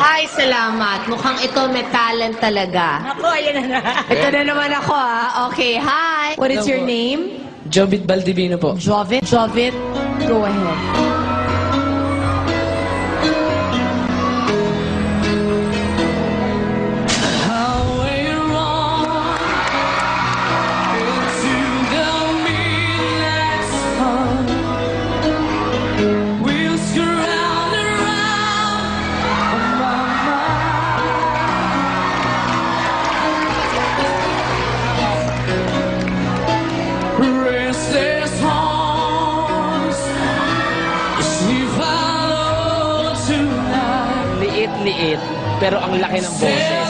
Ay, salamat. Mukhang ito may talent talaga. Ako, ayan na. Ito na naman ako, Okay, hi. What is your name? Jovit Baldivino po. Jovit. Jovit, go ahead. Liit, pero ang laki ng boses.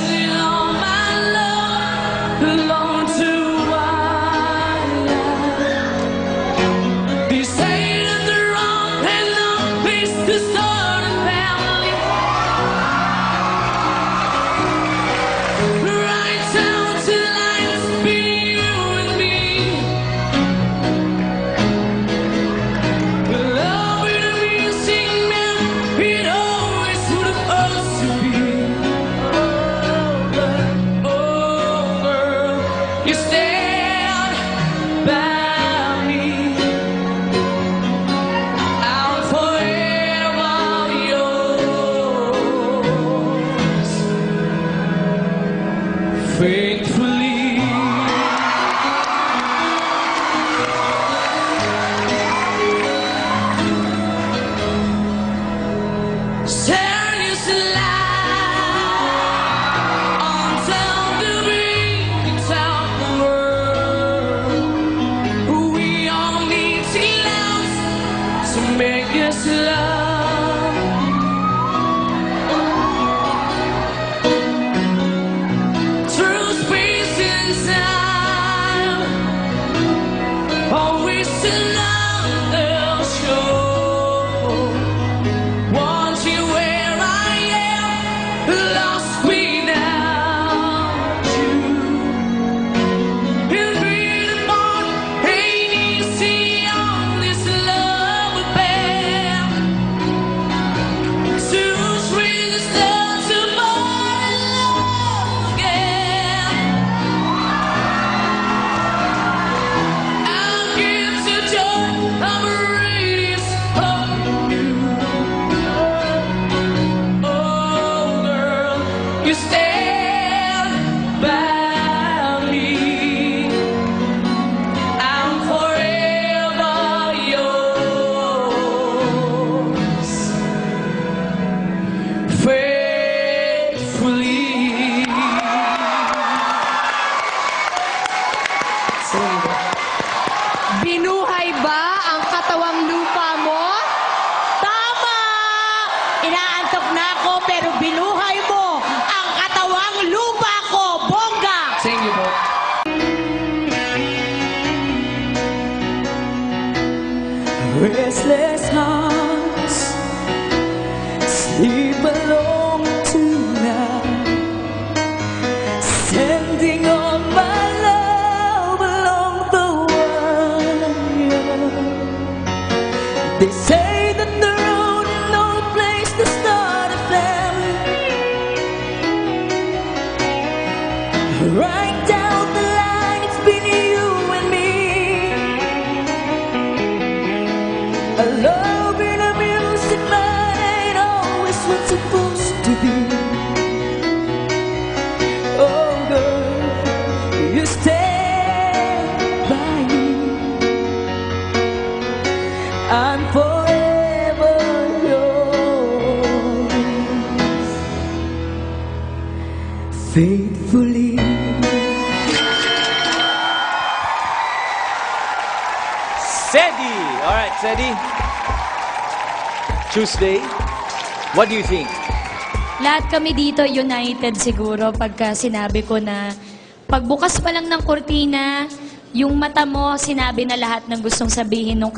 Faithfully, seriously, until the beginning of the world, we all need to love to make us love. You stand by me. I'm forever yours, faithfully. Binuhay ba ang katawang lupa mo? Tama! Inaantok na ako, pero binuhay mo ang katawang lupa ko, bongga! Sa inyo po. Restless hearts sleep alone tonight, sending all my love along the wire. They say that the road is no place to start a family. Right down the line, it's been you and me. A love in a music man ain't always what's supposed to be. Oh girl, you stand by me. I'm forever yours, faithfully. Sedi! Alright, Sedi. Tuesday, what do you think? Lahat kami dito united siguro pagka sinabi ko na pagbukas pa lang ng kurtina, yung mata mo sinabi na lahat ng gustong sabihin nung